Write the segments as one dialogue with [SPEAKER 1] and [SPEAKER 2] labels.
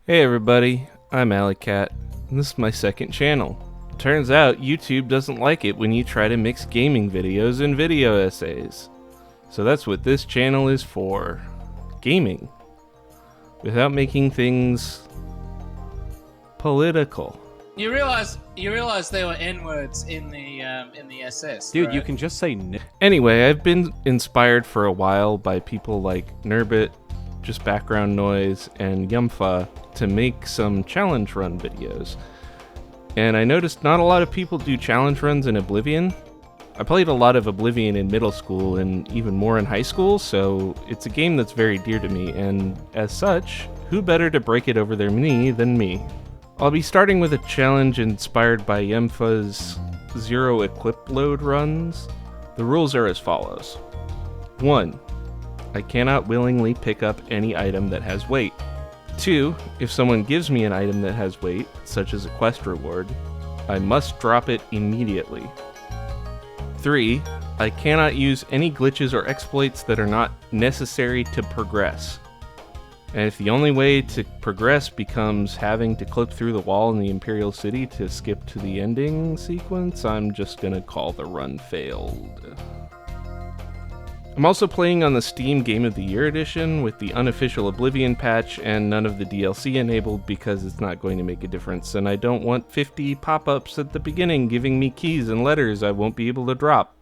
[SPEAKER 1] Hey everybody, I'm Alleycat, and this is my second channel. Turns out YouTube doesn't like it when you try to mix gaming videos and video essays. So that's what this channel is for. Gaming. Without making things political.
[SPEAKER 2] You realize there were N-words in the SS,
[SPEAKER 3] Dude,
[SPEAKER 2] right?
[SPEAKER 3] you can just say
[SPEAKER 1] Anyway, I've been inspired for a while by people like Nurbit, Just Background Noise, and Yumfa to make some challenge run videos. And I noticed not a lot of people do challenge runs in Oblivion. I played a lot of Oblivion in middle school and even more in high school, so it's a game that's very dear to me, and as such, who better to break it over their knee than me? I'll be starting with a challenge inspired by Yumfa's Zero Equip Load runs. The rules are as follows. 1. I cannot willingly pick up any item that has weight. 2. If someone gives me an item that has weight, such as a quest reward, I must drop it immediately. 3. I cannot use any glitches or exploits that are not necessary to progress. And if the only way to progress becomes having to clip through the wall in the Imperial City to skip to the ending sequence, I'm just gonna call the run failed. I'm also playing on the Steam Game of the Year edition with the unofficial Oblivion patch and none of the DLC enabled because it's not going to make a difference, and I don't want 50 pop-ups at the beginning giving me keys and letters I won't be able to drop.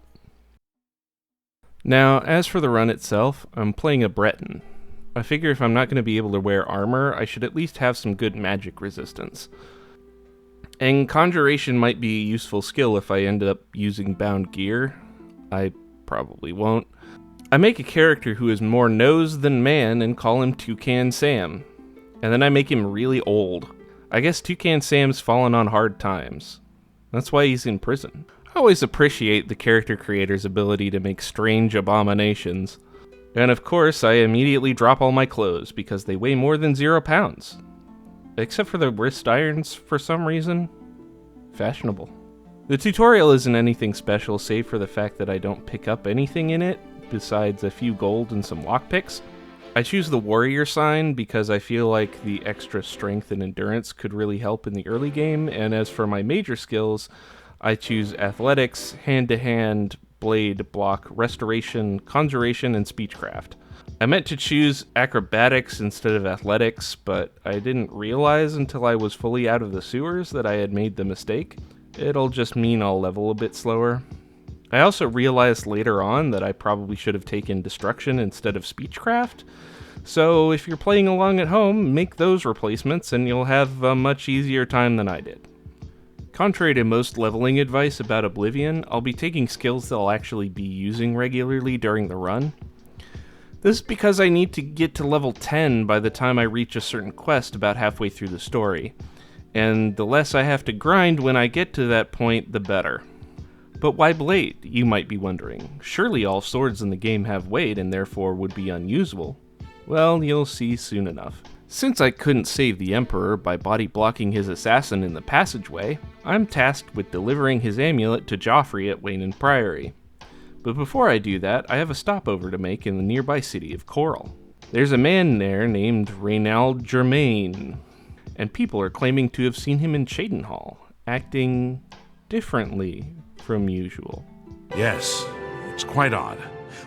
[SPEAKER 1] Now, as for the run itself, I'm playing a Breton. I figure if I'm not going to be able to wear armor, I should at least have some good magic resistance. And Conjuration might be a useful skill if I end up using bound gear. I probably won't. I make a character who is more nose than man and call him Toucan Sam. And then I make him really old. I guess Toucan Sam's fallen on hard times. That's why he's in prison. I always appreciate the character creator's ability to make strange abominations. And of course, I immediately drop all my clothes because they weigh more than 0 pounds. Except for the wrist irons, for some reason. Fashionable. The tutorial isn't anything special save for the fact that I don't pick up anything in it, besides a few gold and some lockpicks. I choose the warrior sign because I feel like the extra strength and endurance could really help in the early game, and as for my major skills, I choose athletics, hand-to-hand, blade, block, restoration, conjuration, and speechcraft. I meant to choose acrobatics instead of athletics, but I didn't realize until I was fully out of the sewers that I had made the mistake. It'll just mean I'll level a bit slower. I also realized later on that I probably should have taken destruction instead of speechcraft, so if you're playing along at home, make those replacements and you'll have a much easier time than I did. Contrary to most leveling advice about Oblivion, I'll be taking skills that I'll actually be using regularly during the run. This is because I need to get to level 10 by the time I reach a certain quest about halfway through the story, and the less I have to grind when I get to that point, the better. But why blade, you might be wondering? Surely all swords in the game have weight and therefore would be unusable. Well, you'll see soon enough. Since I couldn't save the Emperor by body blocking his assassin in the passageway, I'm tasked with delivering his amulet to Joffrey at Wayne Priory. But before I do that, I have a stopover to make in the nearby city of Coral. There's a man there named Reynald Germain, and people are claiming to have seen him in Cheydinhal, acting differently from usual.
[SPEAKER 4] Yes, it's quite odd.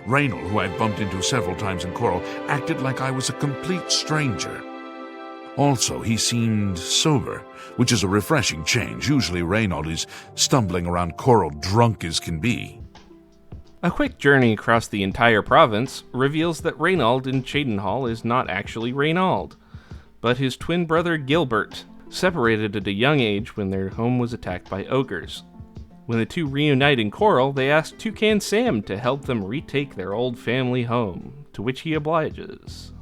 [SPEAKER 4] Reynald, who I've bumped into several times in Coral, acted like I was a complete stranger. Also, he seemed sober, which is a refreshing change. Usually Reynald is stumbling around Coral drunk as can be.
[SPEAKER 1] A quick journey across the entire province reveals that Reynald in Cheydinhal is not actually Reynald, but his twin brother Gilbert, separated at a young age when their home was attacked by ogres. When the two reunite in Coral, they ask Toucan Sam to help them retake their old family home, to which he obliges.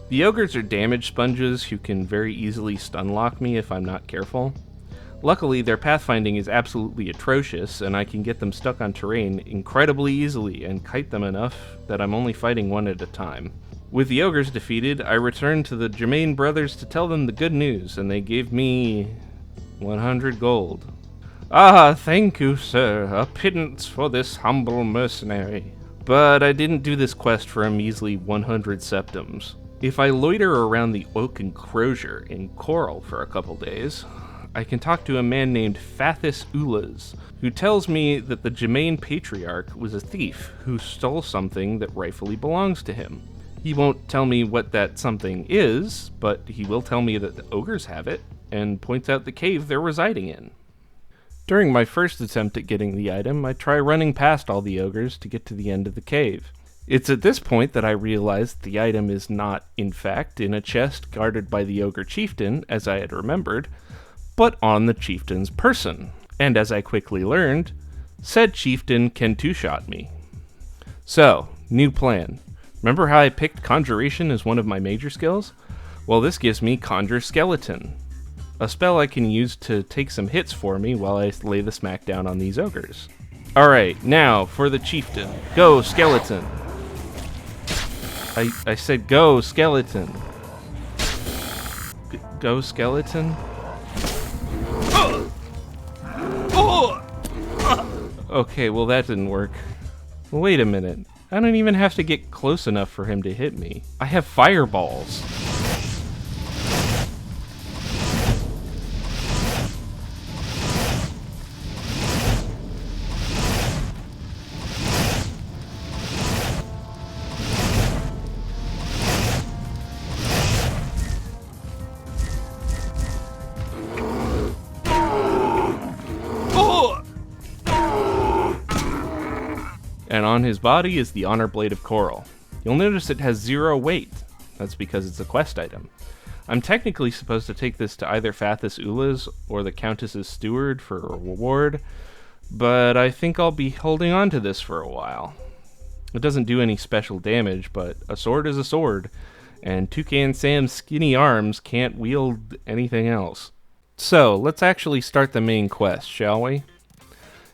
[SPEAKER 1] The ogres are damage sponges who can very easily stunlock me if I'm not careful. Luckily, their pathfinding is absolutely atrocious, and I can get them stuck on terrain incredibly easily and kite them enough that I'm only fighting one at a time. With the ogres defeated, I returned to the Germain brothers to tell them the good news, and they gave me 100 gold. Ah, thank you, sir. A pittance for this humble mercenary. But I didn't do this quest for a measly 100 septims. If I loiter around the Oak Enclosure in Coral for a couple days, I can talk to a man named Fathis Ulas, who tells me that the Germain Patriarch was a thief who stole something that rightfully belongs to him. He won't tell me what that something is, but he will tell me that the ogres have it, and points out the cave they're residing in. During my first attempt at getting the item, I try running past all the ogres to get to the end of the cave. It's at this point that I realize the item is not, in fact, in a chest guarded by the ogre chieftain, as I had remembered, but on the chieftain's person. And as I quickly learned, said chieftain can two-shot me. So, new plan. Remember how I picked conjuration as one of my major skills? Well, this gives me conjure skeleton, a spell I can use to take some hits for me while I lay the smack down on these ogres. Alright, now for the chieftain. Go, skeleton! I said go, skeleton. Go, skeleton? Okay, well that didn't work. Wait a minute. I don't even have to get close enough for him to hit me. I have fireballs. And on his body is the Honor Blade of Coral. You'll notice it has 0 weight. That's because it's a quest item. I'm technically supposed to take this to either Fathis Ulas or the Countess's Steward for a reward, but I think I'll be holding on to this for a while. It doesn't do any special damage, but a sword is a sword, and Toucan Sam's skinny arms can't wield anything else. So, let's actually start the main quest, shall we?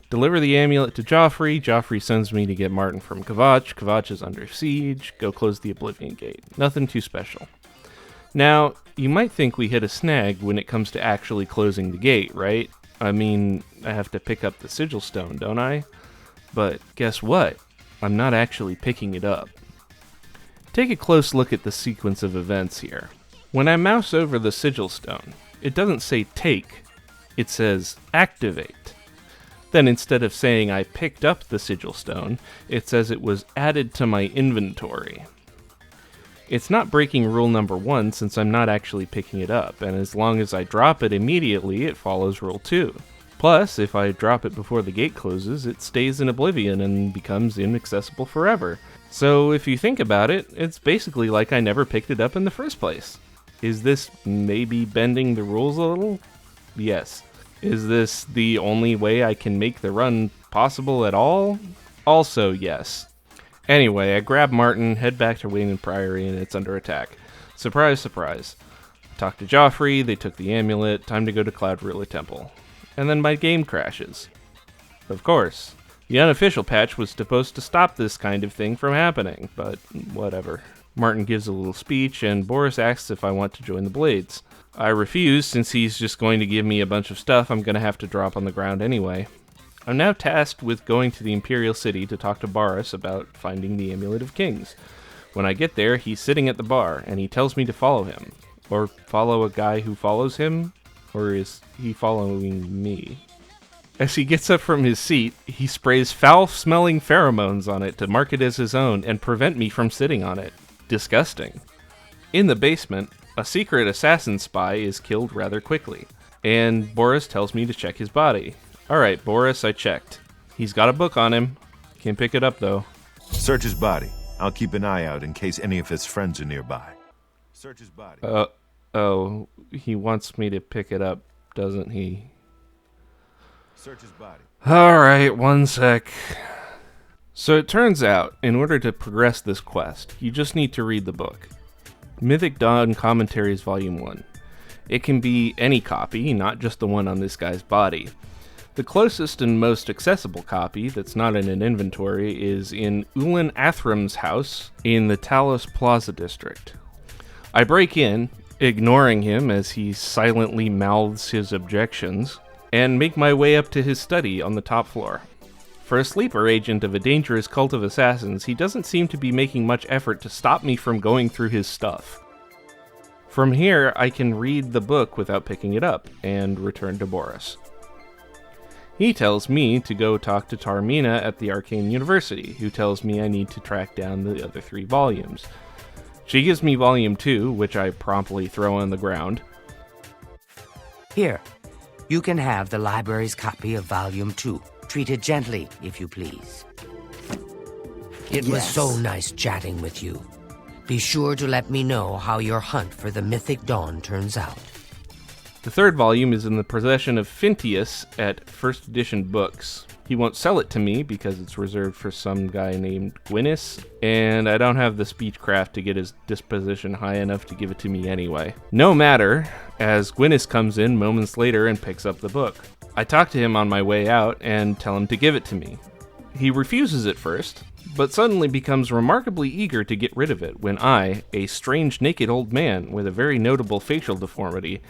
[SPEAKER 1] Deliver the amulet to Joffrey. Joffrey sends me to get Martin from Kvatch. Kvatch is under siege. Go close the Oblivion Gate. Nothing too special. Now, you might think we hit a snag when it comes to actually closing the gate, right? I mean, I have to pick up the sigil stone, don't I? But guess what? I'm not actually picking it up. Take a close look at the sequence of events here. When I mouse over the sigil stone, it doesn't say take, it says activate. Then instead of saying I picked up the sigil stone, it says it was added to my inventory. It's not breaking rule number 1 since I'm not actually picking it up, and as long as I drop it immediately, it follows rule 2. Plus, if I drop it before the gate closes, it stays in Oblivion and becomes inaccessible forever. So if you think about it, it's basically like I never picked it up in the first place. Is this maybe bending the rules a little? Yes. Is this the only way I can make the run possible at all? Also, yes. Anyway, I grab Martin, head back to Wayne Priory, and it's under attack. Surprise, surprise. Talk to Joffrey, they took the amulet, time to go to Cloudrilla Temple. And then my game crashes. Of course. The unofficial patch was supposed to stop this kind of thing from happening, but whatever. Martin gives a little speech, and Boris asks if I want to join the Blades. I refuse, since he's just going to give me a bunch of stuff I'm going to have to drop on the ground anyway. I'm now tasked with going to the Imperial City to talk to Boris about finding the Amulet of Kings. When I get there, he's sitting at the bar, and he tells me to follow him. Or follow a guy who follows him? Or is he following me? As he gets up from his seat, he sprays foul-smelling pheromones on it to mark it as his own and prevent me from sitting on it. Disgusting. In the basement, a secret assassin spy is killed rather quickly, and Boris tells me to check his body. Alright, Boris, I checked. He's got a book on him. Can't pick it up, though.
[SPEAKER 3] Search his body. I'll keep an eye out in case any of his friends are nearby. Search his body.
[SPEAKER 1] Oh, he wants me to pick it up, doesn't he?
[SPEAKER 3] Search his body.
[SPEAKER 1] Alright, one sec. So it turns out, in order to progress this quest, you just need to read the book. Mythic Dawn Commentaries Volume 1. It can be any copy, not just the one on this guy's body. The closest and most accessible copy that's not in an inventory is in Ulan Athram's house in the Talos Plaza district. I break in, ignoring him as he silently mouths his objections, and make my way up to his study on the top floor. For a sleeper agent of a dangerous cult of assassins, he doesn't seem to be making much effort to stop me from going through his stuff. From here, I can read the book without picking it up, and return to Boris. He tells me to go talk to Taormina at the Arcane University, who tells me I need to track down the other 3 volumes. She gives me volume 2, which I promptly throw on the ground.
[SPEAKER 5] Here, you can have the library's copy of volume 2. Treat it gently, if you please. It was so nice chatting with you. Be sure to let me know how your hunt for the mythic dawn turns out.
[SPEAKER 1] The 3rd volume is in the possession of Phintius at 1st Edition Books. He won't sell it to me because it's reserved for some guy named Gwynnis, and I don't have the speechcraft to get his disposition high enough to give it to me anyway. No matter, as Gwynnis comes in moments later and picks up the book. I talk to him on my way out and tell him to give it to me. He refuses at first, but suddenly becomes remarkably eager to get rid of it when I, a strange naked old man with a very notable facial deformity,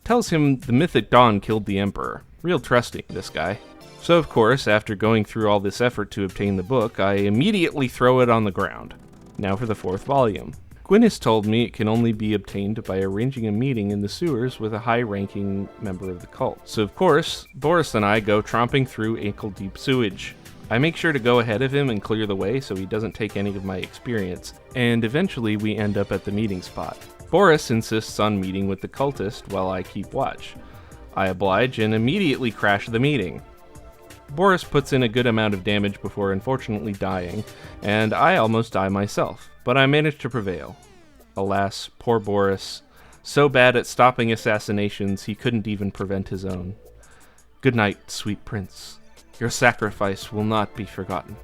[SPEAKER 1] tells him the mythic dawn killed the Emperor. Real trusting, this guy. So of course, after going through all this effort to obtain the book, I immediately throw it on the ground. Now for the 4th volume. Gwynnis told me it can only be obtained by arranging a meeting in the sewers with a high-ranking member of the cult. So of course, Boris and I go tromping through ankle-deep sewage. I make sure to go ahead of him and clear the way so he doesn't take any of my experience, and eventually we end up at the meeting spot. Boris insists on meeting with the cultist while I keep watch. I oblige and immediately crash the meeting. Boris puts in a good amount of damage before unfortunately dying, and I almost die myself, but I manage to prevail. Alas, poor Boris, so bad at stopping assassinations he couldn't even prevent his own. Good night, sweet prince. Your sacrifice will not be forgotten.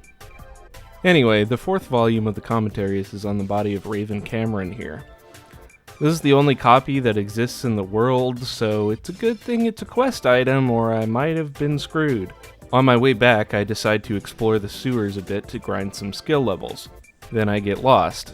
[SPEAKER 1] Anyway, the 4th volume of the commentaries is on the body of Raven Cameron here. This is the only copy that exists in the world, so it's a good thing it's a quest item, or I might have been screwed. On my way back, I decide to explore the sewers a bit to grind some skill levels. Then I get lost.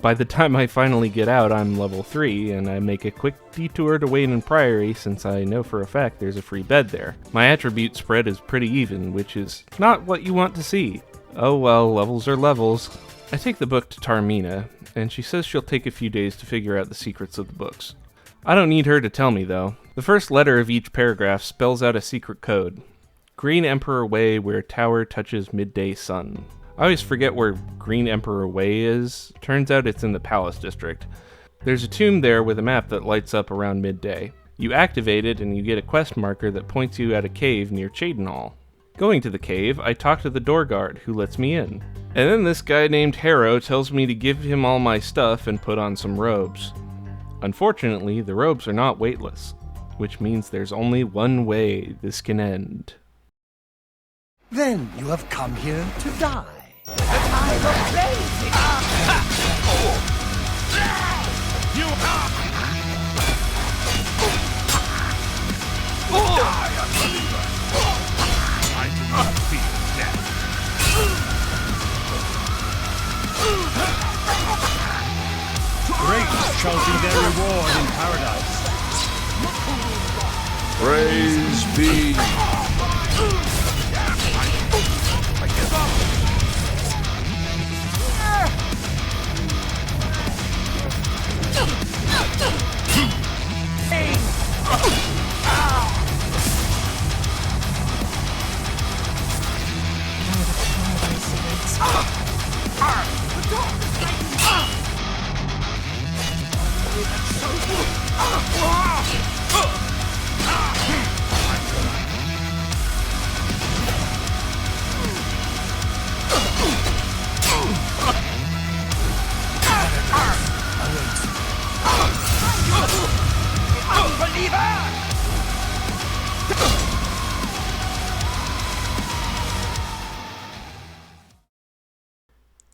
[SPEAKER 1] By the time I finally get out, I'm level 3, and I make a quick detour to Wayne Priory since I know for a fact there's a free bed there. My attribute spread is pretty even, which is not what you want to see. Oh well, levels are levels. I take the book to Taormina, and she says she'll take a few days to figure out the secrets of the books. I don't need her to tell me, though. The first letter of each paragraph spells out a secret code. Green Emperor Way, where tower touches midday sun. I always forget where Green Emperor Way is. Turns out it's in the Palace District. There's a tomb there with a map that lights up around midday. You activate it and you get a quest marker that points you at a cave near Cheydinhal. Going to the cave, I talk to the door guard, who lets me in. And then this guy named Harrow tells me to give him all my stuff and put on some robes. Unfortunately, the robes are not weightless, which means there's only one way this can end.
[SPEAKER 6] Then you have come here to die. The time of blazing!
[SPEAKER 4] You are!
[SPEAKER 6] Die, unbeliever!
[SPEAKER 4] I do not fear death.
[SPEAKER 6] Great shall be their reward in paradise.
[SPEAKER 4] Praise be.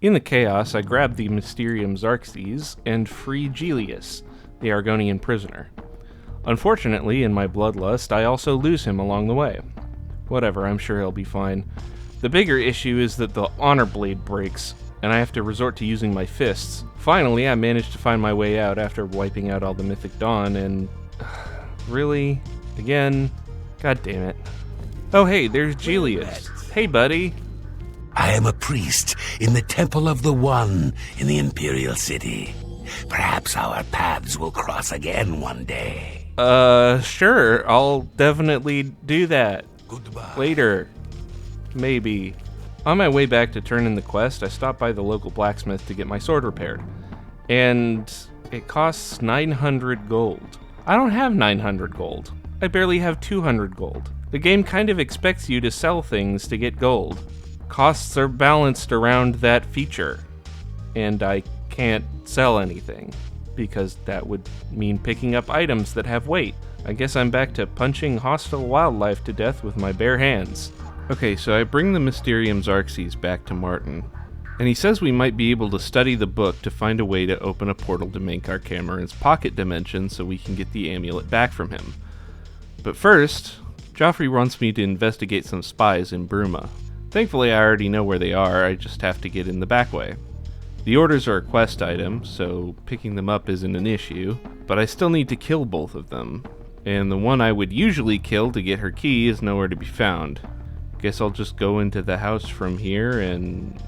[SPEAKER 1] In the chaos, I grab the Mysterium Xarxes and free Gelius, the Argonian prisoner. Unfortunately, in my bloodlust, I also lose him along the way. Whatever, I'm sure he'll be fine. The bigger issue is that the honor blade breaks, and I have to resort to using my fists. Finally, I managed to find my way out after wiping out all the Mythic Dawn, and... really? Again? God damn it. Oh hey, there's Gelius. Hey buddy.
[SPEAKER 7] I am a priest in the Temple of the One in the Imperial City. Perhaps our paths will cross again one day.
[SPEAKER 1] Sure. I'll definitely do that.
[SPEAKER 7] Goodbye.
[SPEAKER 1] Later. Maybe. On my way back to turn in the quest, I stopped by the local blacksmith to get my sword repaired. And it costs 900 gold. I don't have 900 gold. I barely have 200 gold. The game kind of expects you to sell things to get gold. Costs are balanced around that feature. And I can't sell anything, because that would mean picking up items that have weight. I guess I'm back to punching hostile wildlife to death with my bare hands. Okay, so I bring the Mysterium Xarxes back to Martin, and he says we might be able to study the book to find a way to open a portal to Mankar Cameron's pocket dimension so we can get the amulet back from him. But first, Joffrey wants me to investigate some spies in Bruma. Thankfully, I already know where they are, I just have to get in the back way. The orders are a quest item, so picking them up isn't an issue, but I still need to kill both of them, and the one I would usually kill to get her key is nowhere to be found. Guess I'll just go into the house from here and...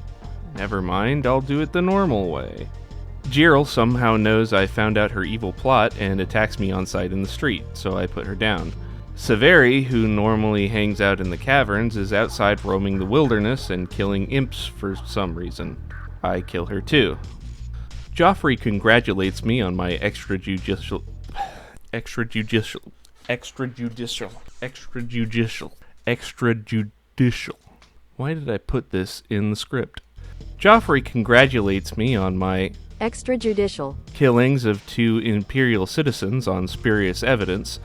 [SPEAKER 1] never mind, I'll do it the normal way. Jirl somehow knows I found out her evil plot and attacks me on sight in the street, so I put her down. Severi, who normally hangs out in the caverns, is outside roaming the wilderness and killing imps for some reason. I kill her too. Joffrey congratulates me on my extrajudicial. Why did I put this in the script? Joffrey congratulates me on my
[SPEAKER 8] extrajudicial
[SPEAKER 1] killings of 2 Imperial citizens on spurious evidence,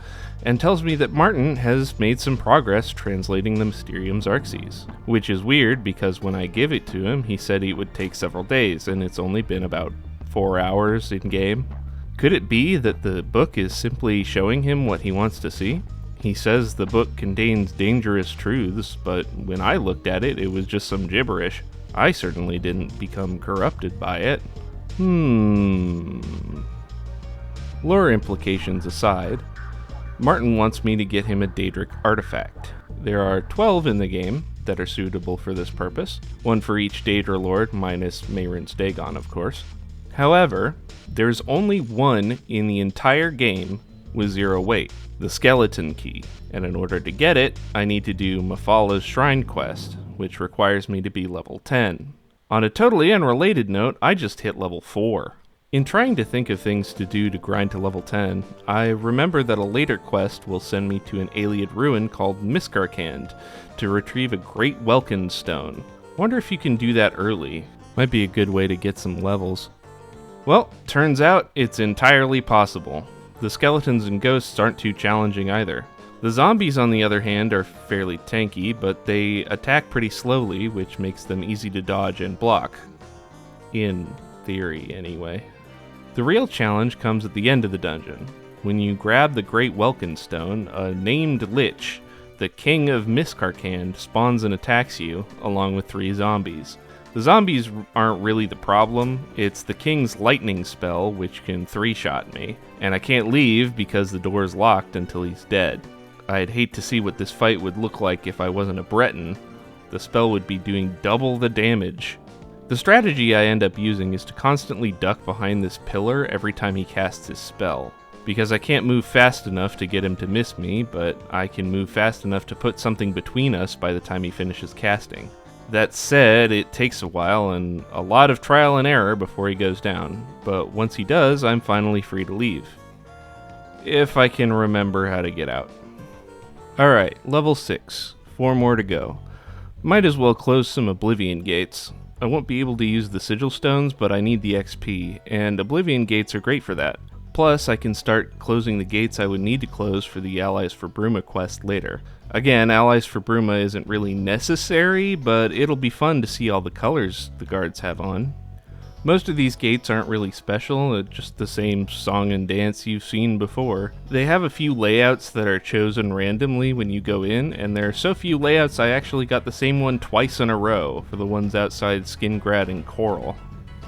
[SPEAKER 1] and tells me that Martin has made some progress translating the Mysterium Xarxes, which is weird because when I give it to him, he said it would take several days, and it's only been about 4 hours in-game. Could it be that the book is simply showing him what he wants to see? He says the book contains dangerous truths, but when I looked at it, it was just some gibberish. I certainly didn't become corrupted by it. Lore implications aside, Martin wants me to get him a Daedric artifact. There are 12 in the game that are suitable for this purpose, one for each Daedra Lord, minus Mehrunes Dagon, of course. However, there's only one in the entire game with 0 weight, the skeleton key, and in order to get it, I need to do Mafala's Shrine quest, which requires me to be level 10. On a totally unrelated note, I just hit level 4. In trying to think of things to do to grind to level 10, I remember that a later quest will send me to an Ayleid ruin called Miskarkand to retrieve a Great Welkin stone. Wonder if you can do that early. Might be a good way to get some levels. Well, turns out it's entirely possible. The skeletons and ghosts aren't too challenging either. The zombies, on the other hand, are fairly tanky, but they attack pretty slowly, which makes them easy to dodge and block. In theory, anyway. The real challenge comes at the end of the dungeon. When you grab the Great Welkin Stone, a named Lich, the King of Miskarkand, spawns and attacks you, along with 3 zombies. The zombies aren't really the problem, it's the King's lightning spell, which can 3-shot me, and I can't leave because the door is locked until he's dead. I'd hate to see what this fight would look like if I wasn't a Breton. The spell would be doing double the damage. The strategy I end up using is to constantly duck behind this pillar every time he casts his spell, because I can't move fast enough to get him to miss me, but I can move fast enough to put something between us by the time he finishes casting. That said, it takes a while and a lot of trial and error before he goes down, but once he does, I'm finally free to leave. If I can remember how to get out. Alright, level 6. 4 more to go. Might as well close some Oblivion gates. I won't be able to use the sigil stones, but I need the XP, and Oblivion gates are great for that. Plus, I can start closing the gates I would need to close for the Allies for Bruma quest later. Again, Allies for Bruma isn't really necessary, but it'll be fun to see all the colors the guards have on. Most of these gates aren't really special, just the same song and dance you've seen before. They have a few layouts that are chosen randomly when you go in, and there are so few layouts I actually got the same one twice in a row for the ones outside Skingrad and Coral.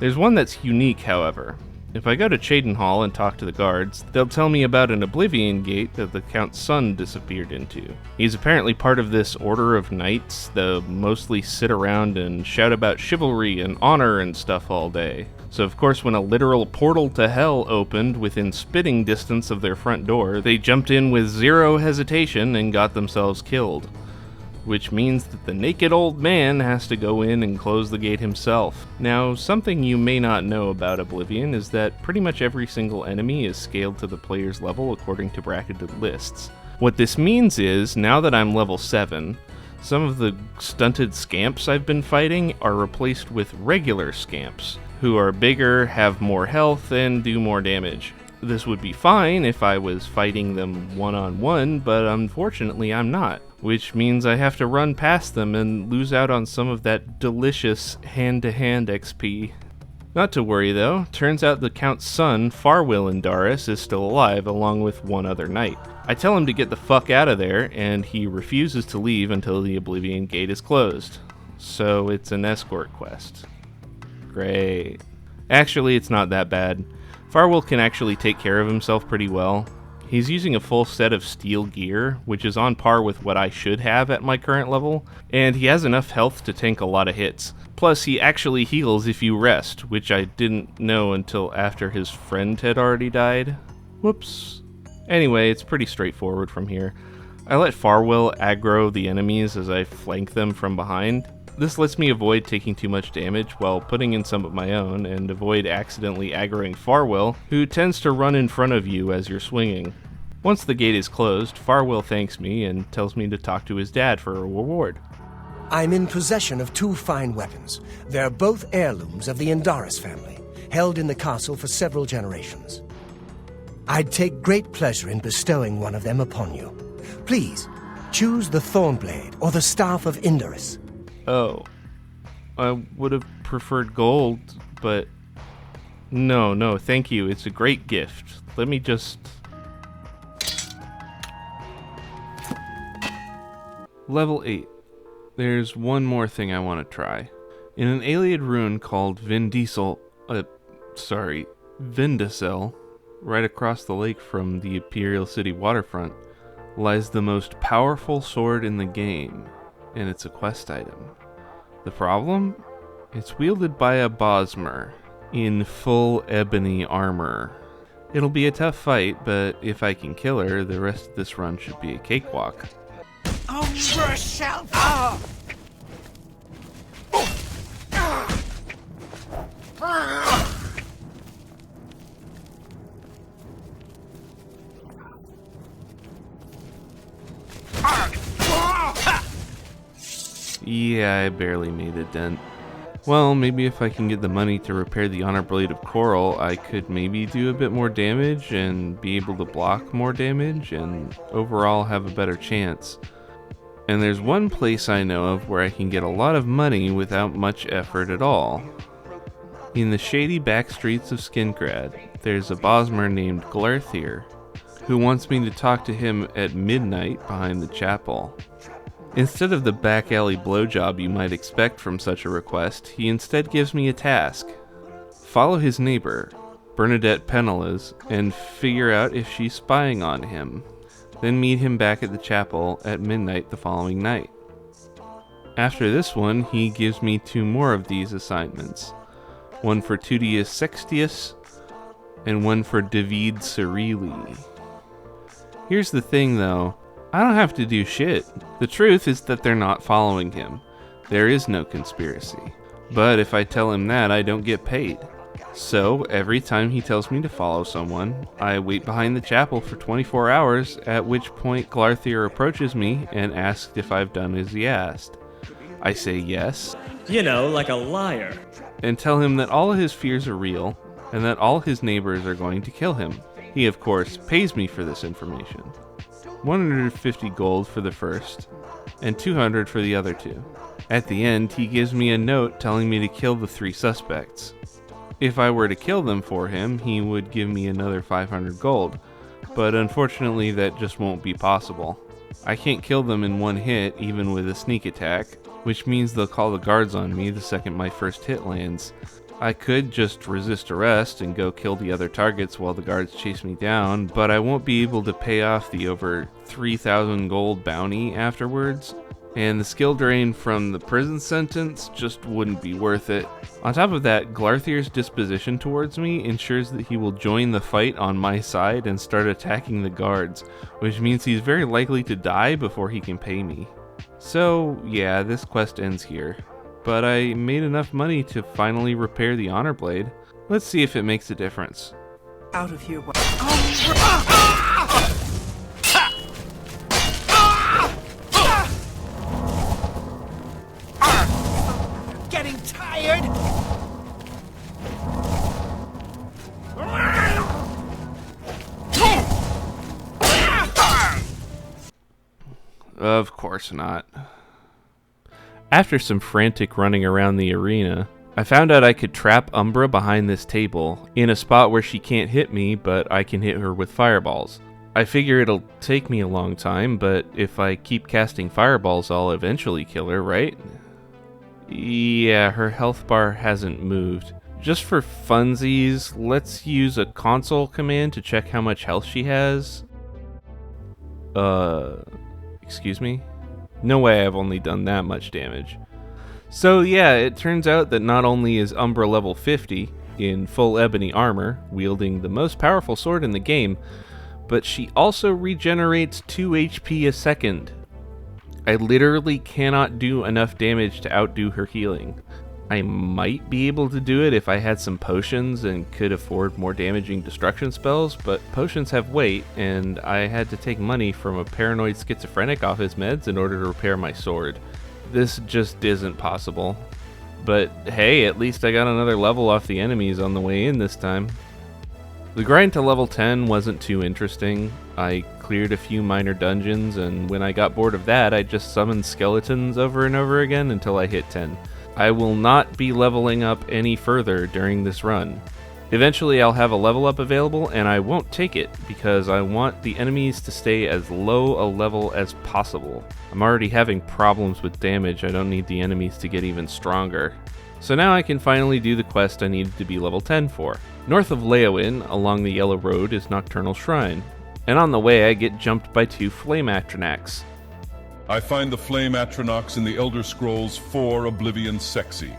[SPEAKER 1] There's one that's unique, however. If I go to Cheydinhal and talk to the guards, they'll tell me about an Oblivion gate that the Count's son disappeared into. He's apparently part of this order of knights that mostly sit around and shout about chivalry and honor and stuff all day. So of course when a literal portal to hell opened within spitting distance of their front door, they jumped in with zero hesitation and got themselves killed. Which means that the naked old man has to go in and close the gate himself. Now, something you may not know about Oblivion is that pretty much every single enemy is scaled to the player's level according to bracketed lists. What this means is, now that I'm level 7, some of the stunted scamps I've been fighting are replaced with regular scamps, who are bigger, have more health, and do more damage. This would be fine if I was fighting them one-on-one, but unfortunately I'm not. Which means I have to run past them and lose out on some of that delicious hand-to-hand XP. Not to worry though, turns out the Count's son, Farwill Indaris, is still alive along with one other knight. I tell him to get the fuck out of there, and he refuses to leave until the Oblivion gate is closed. So it's an escort quest. Great. Actually, it's not that bad. Farwill can actually take care of himself pretty well. He's using a full set of steel gear, which is on par with what I should have at my current level, and he has enough health to tank a lot of hits. Plus, he actually heals if you rest, which I didn't know until after his friend had already died. Whoops. Anyway, it's pretty straightforward from here. I let Farwill aggro the enemies as I flank them from behind. This lets me avoid taking too much damage while putting in some of my own, and avoid accidentally aggroing Farwill, who tends to run in front of you as you're swinging. Once the gate is closed, Farwill thanks me and tells me to talk to his dad for a reward.
[SPEAKER 6] I'm in possession of 2 fine weapons. They're both heirlooms of the Indaris family, held in the castle for several generations. I'd take great pleasure in bestowing one of them upon you. Please, choose the Thornblade or the Staff of Indaris.
[SPEAKER 1] Oh, I would have preferred gold, but no, thank you. It's a great gift. Let me just... Level 8. There's one more thing I want to try. In an Ayleid rune called Vindicel, right across the lake from the Imperial City waterfront, lies the most powerful sword in the game, and it's a quest item. The problem? It's wielded by a Bosmer, in full ebony armor. It'll be a tough fight, but if I can kill her, the rest of this run should be a cakewalk. Yeah, I barely made a dent. Well, maybe if I can get the money to repair the Honor Blade of Coral, I could maybe do a bit more damage and be able to block more damage and overall have a better chance. And there's one place I know of where I can get a lot of money without much effort at all. In the shady back streets of Skingrad, there's a Bosmer named Glarthir, who wants me to talk to him at midnight behind the chapel. Instead of the back alley blowjob you might expect from such a request, he instead gives me a task. Follow his neighbor, Bernadette Penelez, and figure out if she's spying on him. Then meet him back at the chapel at midnight the following night. After this one, he gives me 2 more of these assignments. One for Tudius Sextius, and one for David Cirili. Here's the thing though, I don't have to do shit. The truth is that they're not following him. There is no conspiracy. But if I tell him that, I don't get paid. So, every time he tells me to follow someone, I wait behind the chapel for 24 hours, at which point Glarthir approaches me and asks if I've done as he asked. I say yes.
[SPEAKER 8] You know, like a liar.
[SPEAKER 1] And tell him that all of his fears are real, and that all his neighbors are going to kill him. He, of course, pays me for this information. 150 gold for the first, and 200 for the other 2. At the end, he gives me a note telling me to kill the 3 suspects. If I were to kill them for him, he would give me another 500 gold, but unfortunately that just won't be possible. I can't kill them in one hit, even with a sneak attack, which means they'll call the guards on me the second my first hit lands. I could just resist arrest and go kill the other targets while the guards chase me down, but I won't be able to pay off the over 3,000 gold bounty afterwards, and the skill drain from the prison sentence just wouldn't be worth it. On top of that, Glarthir's disposition towards me ensures that he will join the fight on my side and start attacking the guards, which means he's very likely to die before he can pay me. So yeah, this quest ends here. But I made enough money to finally repair the honor blade. Let's see if it makes a difference.
[SPEAKER 6] Out of here. Getting tired.
[SPEAKER 1] Of course not. After some frantic running around the arena, I found out I could trap Umbra behind this table, in a spot where she can't hit me, but I can hit her with fireballs. I figure it'll take me a long time, but if I keep casting fireballs, I'll eventually kill her, right? Yeah, her health bar hasn't moved. Just for funsies, let's use a console command to check how much health she has. Excuse me? No way I've only done that much damage. So yeah, it turns out that not only is Umbra level 50, in full ebony armor, wielding the most powerful sword in the game, but she also regenerates 2 HP a second. I literally cannot do enough damage to outdo her healing. I might be able to do it if I had some potions and could afford more damaging destruction spells, but potions have weight, and I had to take money from a paranoid schizophrenic off his meds in order to repair my sword. This just isn't possible. But hey, at least I got another level off the enemies on the way in this time. The grind to level 10 wasn't too interesting. I cleared a few minor dungeons, and when I got bored of that, I just summoned skeletons over and over again until I hit 10. I will not be leveling up any further during this run. Eventually I'll have a level up available, and I won't take it because I want the enemies to stay as low a level as possible. I'm already having problems with damage, I don't need the enemies to get even stronger. So now I can finally do the quest I needed to be level 10 for. North of Leowin, along the Yellow Road, is Nocturnal Shrine, and on the way I get jumped by 2 Flame Atronachs.
[SPEAKER 9] I find the Flame Atronachs in the Elder Scrolls 4 Oblivion sexy.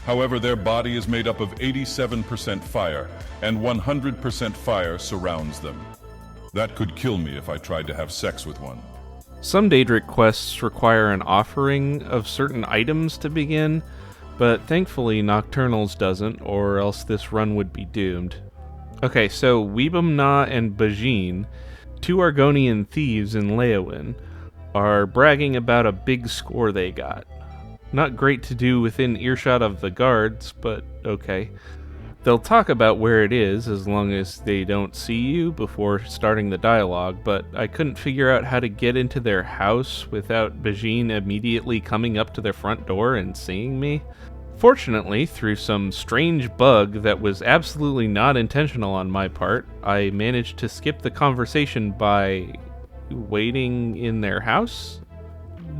[SPEAKER 9] However, their body is made up of 87% fire, and 100% fire surrounds them. That could kill me if I tried to have sex with one.
[SPEAKER 1] Some Daedric quests require an offering of certain items to begin, but thankfully Nocturnal's doesn't, or else this run would be doomed. Okay, so Weebum-Na and Bajin, 2 Argonian thieves in Leowin, are bragging about a big score they got. Not great to do within earshot of the guards, but okay. They'll talk about where it is as long as they don't see you before starting the dialogue, but I couldn't figure out how to get into their house without Bajin immediately coming up to their front door and seeing me. Fortunately, through some strange bug that was absolutely not intentional on my part, I managed to skip the conversation by waiting in their house?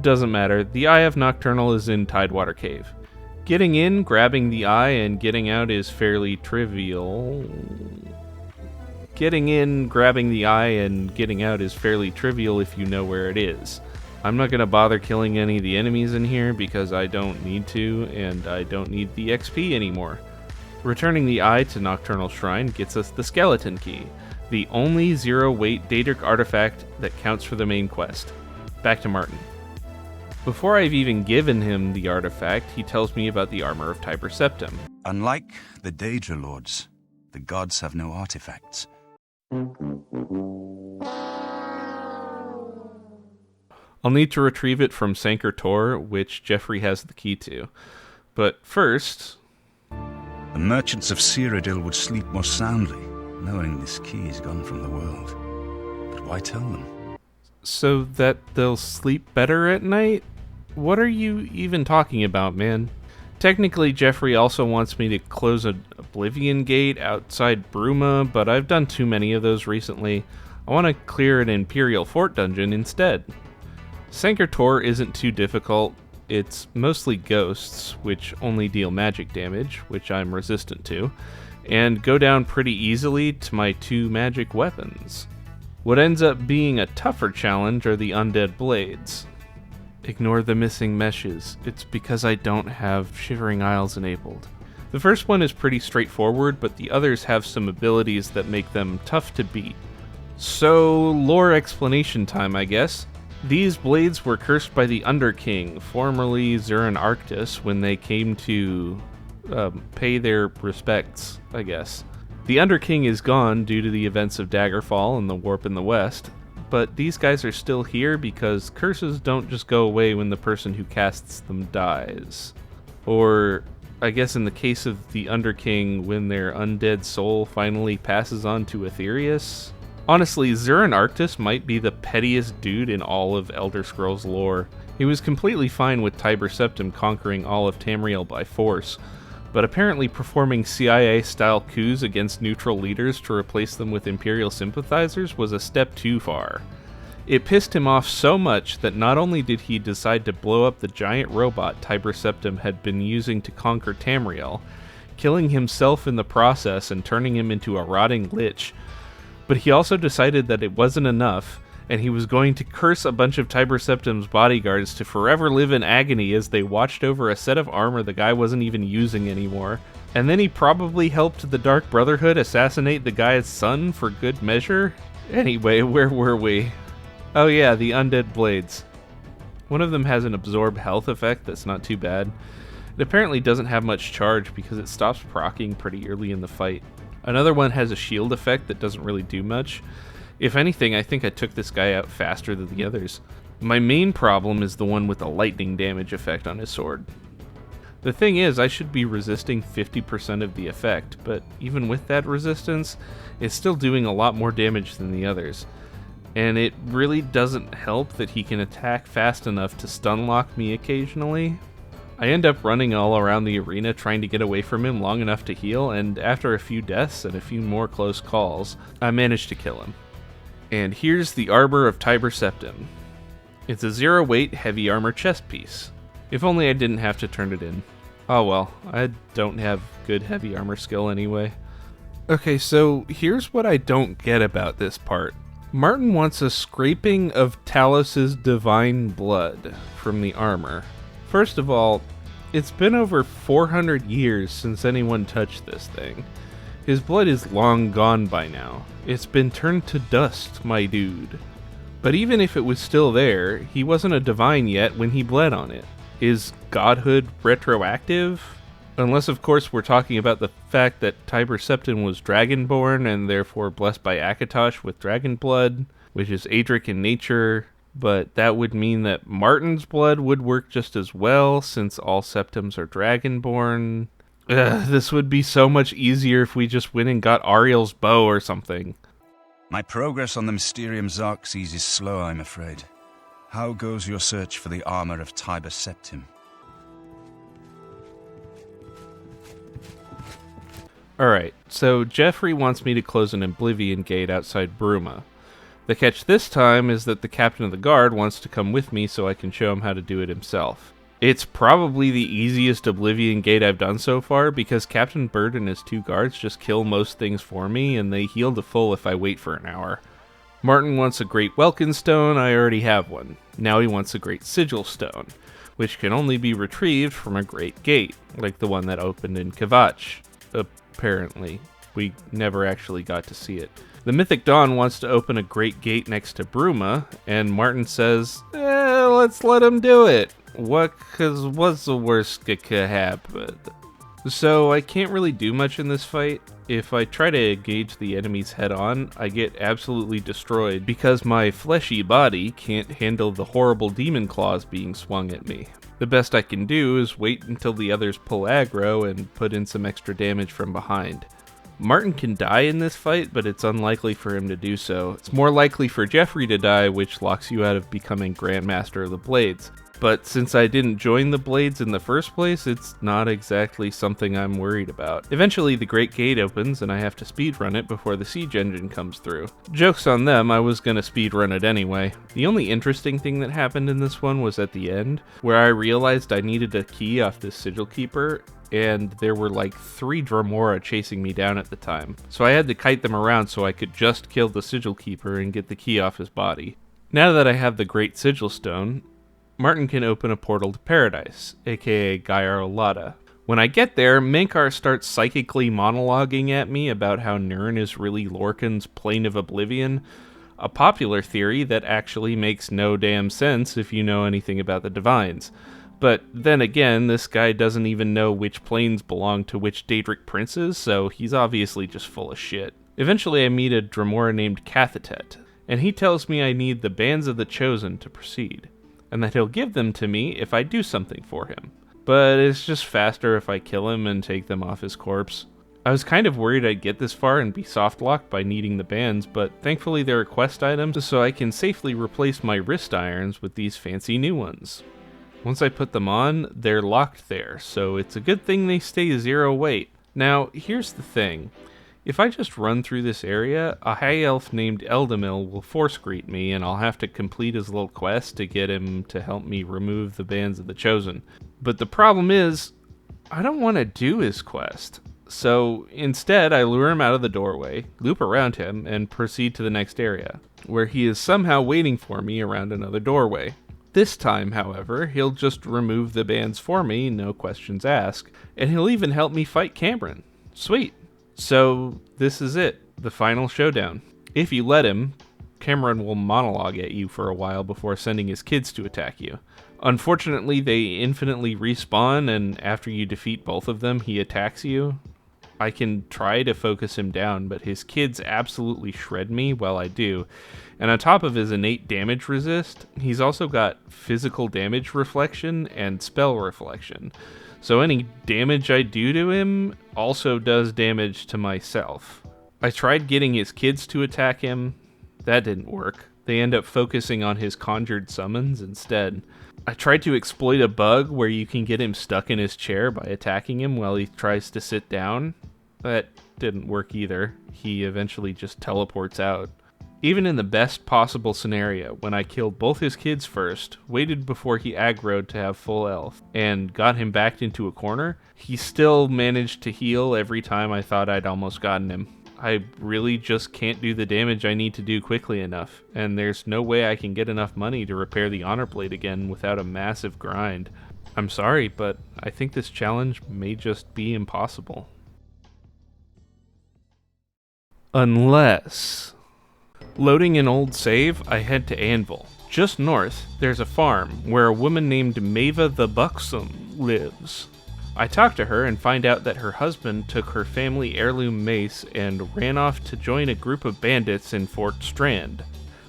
[SPEAKER 1] Doesn't matter, the Eye of Nocturnal is in Tidewater Cave. Getting in, grabbing the eye, and getting out is fairly trivial. Getting in, grabbing the eye, and getting out is fairly trivial if you know where it is. I'm not going to bother killing any of the enemies in here because I don't need to, and I don't need the XP anymore. Returning the eye to Nocturnal Shrine gets us the skeleton key, the only 0-weight Daedric artifact that counts for the main quest. Back to Martin. Before I've even given him the artifact, he tells me about the armor of Tiber Septim.
[SPEAKER 10] Unlike the Daedra Lords, the gods have no artifacts.
[SPEAKER 1] I'll need to retrieve it from Sankar Tor, which Jeffrey has the key to. But first...
[SPEAKER 10] The merchants of Cyrodiil would sleep more soundly, knowing this key is gone from the world. But why tell them?
[SPEAKER 1] So that they'll sleep better at night? What are you even talking about, man? Technically, Jeffrey also wants me to close an Oblivion gate outside Bruma, but I've done too many of those recently. I want to clear an Imperial Fort dungeon instead. Sankar Tor isn't too difficult. it's mostly ghosts, which only deal magic damage, which I'm resistant to, and go down pretty easily to my 2 magic weapons. What ends up being a tougher challenge are the undead blades. Ignore the missing meshes, it's because I don't have Shivering Isles enabled. The first one is pretty straightforward, but the others have some abilities that make them tough to beat. So, lore explanation time, I guess. These blades were cursed by the Underking, formerly Zurin Arctis, when they came to pay their respects, I guess. The Underking is gone due to the events of Daggerfall and the Warp in the West, but these guys are still here because curses don't just go away when the person who casts them dies. Or, I guess in the case of the Underking, when their undead soul finally passes on to Aetherius. Honestly, Zurin Arctis might be the pettiest dude in all of Elder Scrolls lore. He was completely fine with Tiber Septim conquering all of Tamriel by force, but apparently performing CIA-style coups against neutral leaders to replace them with Imperial sympathizers was a step too far. It pissed him off so much that not only did he decide to blow up the giant robot Tiber Septim had been using to conquer Tamriel, killing himself in the process and turning him into a rotting lich, but he also decided that it wasn't enough, and he was going to curse a bunch of Tiber Septim's bodyguards to forever live in agony as they watched over a set of armor the guy wasn't even using anymore. And then he probably helped the Dark Brotherhood assassinate the guy's son for good measure? Anyway, where were we? Oh yeah, the undead blades. One of them has an absorb health effect that's not too bad. It apparently doesn't have much charge because it stops proccing pretty early in the fight. Another one has a shield effect that doesn't really do much. If anything, I think I took this guy out faster than the others. My main problem is the one with the lightning damage effect on his sword. The thing is, I should be resisting 50% of the effect, but even with that resistance, it's still doing a lot more damage than the others. And it really doesn't help that he can attack fast enough to stun lock me occasionally. I end up running all around the arena trying to get away from him long enough to heal, and after a few deaths and a few more close calls, I managed to kill him. And here's the Arbor of Tiber Septim. It's a 0-weight heavy armor chest piece. If only I didn't have to turn it in. Oh well, I don't have good heavy armor skill anyway. Okay, so here's what I don't get about this part. Martin wants a scraping of Talos's divine blood from the armor. First of all, it's been over 400 years since anyone touched this thing. His blood is long gone by now. It's been turned to dust, my dude. But even if it was still there, he wasn't a divine yet when he bled on it. Is godhood retroactive? Unless, of course, we're talking about the fact that Tiber Septim was dragonborn and therefore blessed by Akatosh with dragon blood, which is Daedric in nature. But that would mean that Martin's blood would work just as well, since all Septims are dragonborn. This would be so much easier if we just went and got Ariel's bow or something.
[SPEAKER 10] My progress on the Mysterium Xerxes is slow, I'm afraid. How goes your search for the armor of Tiber Septim?
[SPEAKER 1] Alright, so Jeffrey wants me to close an Oblivion gate outside Bruma. The catch this time is that the captain of the guard wants to come with me so I can show him how to do it himself. It's probably the easiest Oblivion gate I've done so far because Captain Bird and his 2 guards just kill most things for me and they heal to full if I wait for an hour. Martin wants a Great Welkin Stone, I already have one. Now he wants a Great Sigil Stone, which can only be retrieved from a Great Gate, like the one that opened in Kvatch. Apparently. We never actually got to see it. The Mythic Dawn wants to open a great gate next to Bruma, and Martin says, let's let him do it. What's the worst that could happen? So I can't really do much in this fight. If I try to engage the enemies head on, I get absolutely destroyed because my fleshy body can't handle the horrible demon claws being swung at me. The best I can do is wait until the others pull aggro and put in some extra damage from behind. Martin can die in this fight, but it's unlikely for him to do so. It's more likely for Jeffrey to die, which locks you out of becoming Grandmaster of the Blades. But since I didn't join the Blades in the first place, it's not exactly something I'm worried about. Eventually the Great Gate opens and I have to speedrun it before the siege engine comes through. Joke's on them, I was gonna speedrun it anyway. The only interesting thing that happened in this one was at the end, where I realized I needed a key off this Sigil Keeper, and there were like 3 Dremora chasing me down at the time. So I had to kite them around so I could just kill the Sigil Keeper and get the key off his body. Now that I have the Great Sigil Stone, Martin can open a portal to Paradise, aka Gaia Olada. When I get there, Mankar starts psychically monologuing at me about how Nirn is really Lorcan's Plane of Oblivion, a popular theory that actually makes no damn sense if you know anything about the Divines. But then again, this guy doesn't even know which planes belong to which Daedric princes, so he's obviously just full of shit. Eventually I meet a Dremora named Cathatet, and he tells me I need the Bands of the Chosen to proceed, and that he'll give them to me if I do something for him. But it's just faster if I kill him and take them off his corpse. I was kind of worried I'd get this far and be soft-locked by needing the bands, but thankfully there are quest items, so I can safely replace my wrist irons with these fancy new ones. Once I put them on, they're locked there, so it's a good thing they stay 0 weight. Now, here's the thing. If I just run through this area, a high elf named Eldamil will force greet me, and I'll have to complete his little quest to get him to help me remove the Bands of the Chosen. But the problem is, I don't want to do his quest. So instead, I lure him out of the doorway, loop around him, and proceed to the next area, where he is somehow waiting for me around another doorway. This time, however, he'll just remove the bands for me, no questions asked, and he'll even help me fight Cameron. Sweet. So this is it, the final showdown. If you let him, Cameron will monologue at you for a while before sending his kids to attack you. Unfortunately, they infinitely respawn, and after you defeat both of them, he attacks you. I can try to focus him down, but his kids absolutely shred me while I do. And on top of his innate damage resist, he's also got physical damage reflection and spell reflection. So any damage I do to him also does damage to myself. I tried getting his kids to attack him. That didn't work. They end up focusing on his conjured summons instead. I tried to exploit a bug where you can get him stuck in his chair by attacking him while he tries to sit down. That didn't work either. He eventually just teleports out. Even in the best possible scenario, when I killed both his kids first, waited before he aggroed to have full health, and got him backed into a corner, he still managed to heal every time I thought I'd almost gotten him. I really just can't do the damage I need to do quickly enough, and there's no way I can get enough money to repair the Honor Blade again without a massive grind. I'm sorry, but I think this challenge may just be impossible. Unless... Loading an old save, I head to Anvil. Just north, there's a farm where a woman named Maeva the Buxom lives. I talk to her and find out that her husband took her family heirloom mace and ran off to join a group of bandits in Fort Strand.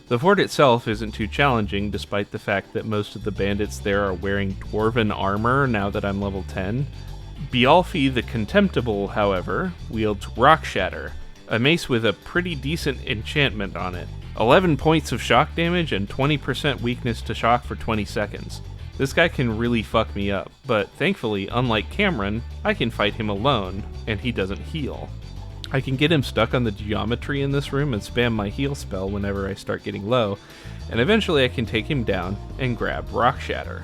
[SPEAKER 1] The fort itself isn't too challenging, despite the fact that most of the bandits there are wearing dwarven armor now that I'm level 10. Bealfi the Contemptible, however, wields Rock Shatter, a mace with a pretty decent enchantment on it. 11 points of shock damage and 20% weakness to shock for 20 seconds. This guy can really fuck me up, but thankfully, unlike Cameron, I can fight him alone, and he doesn't heal. I can get him stuck on the geometry in this room and spam my heal spell whenever I start getting low, and eventually I can take him down and grab Rock Shatter.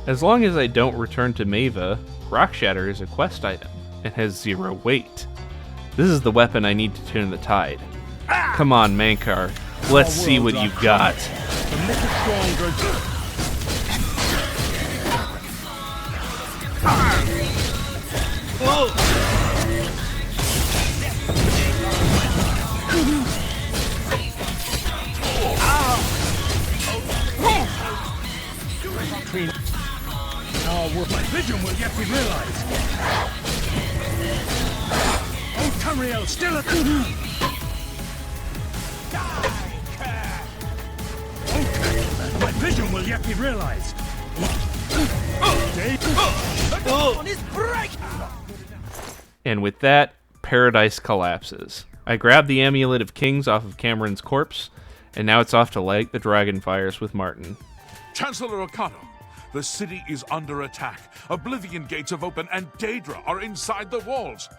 [SPEAKER 1] As long as I don't return to Maeva, Rock Shatter is a quest item, and has 0 weight. This is the weapon I need to turn the tide. Come on, Mankar. Let's see what you've got.
[SPEAKER 7] My vision will yet be realized. Oh, Tamriel, still a my vision will yet be realized.
[SPEAKER 1] And with that, Paradise collapses. I grab the Amulet of Kings off of Cameron's corpse, and now it's off to light the dragon fires with Martin.
[SPEAKER 4] Chancellor Okado, The city is under attack. Oblivion gates have opened and Daedra are inside the walls.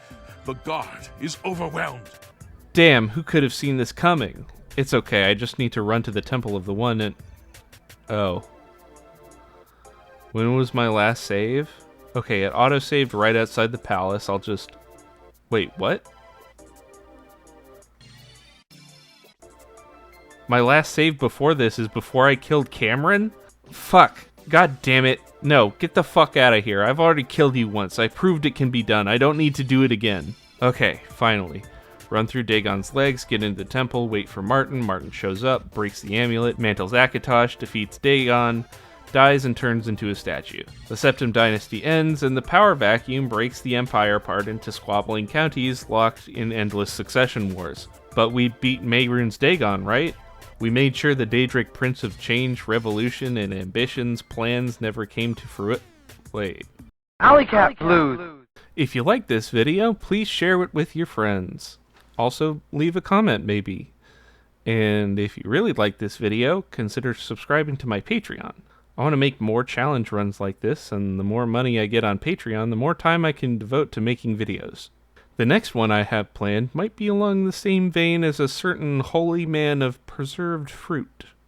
[SPEAKER 4] The guard is overwhelmed.
[SPEAKER 1] Damn, who could have seen this coming? It's okay, I just need to run to the Temple of the One and... Oh. When was my last save? Okay, it auto-saved right outside the palace. I'll just... Wait, what? My last save before this is before I killed Cameron? Fuck. God damn it. No, get the fuck out of here. I've already killed you once. I proved it can be done. I don't need to do it again. Okay, finally. Run through Dagon's legs, get into the temple, wait for Martin. Martin shows up, breaks the amulet, mantles Akatosh, defeats Dagon, dies and turns into a statue. The Septim dynasty ends, and the power vacuum breaks the empire apart into squabbling counties locked in endless succession wars. But we beat Mehrunes Dagon, right? We made sure the Daedric Prince of Change, Revolution, and Ambition's plans never came to fruition. Wait.
[SPEAKER 11] Alleycat Blues!
[SPEAKER 1] If you like this video, please share it with your friends. Also, leave a comment, maybe. And if you really like this video, consider subscribing to my Patreon. I want to make more challenge runs like this, and the more money I get on Patreon, the more time I can devote to making videos. The next one I have planned might be along the same vein as a certain holy man of preserved fruit.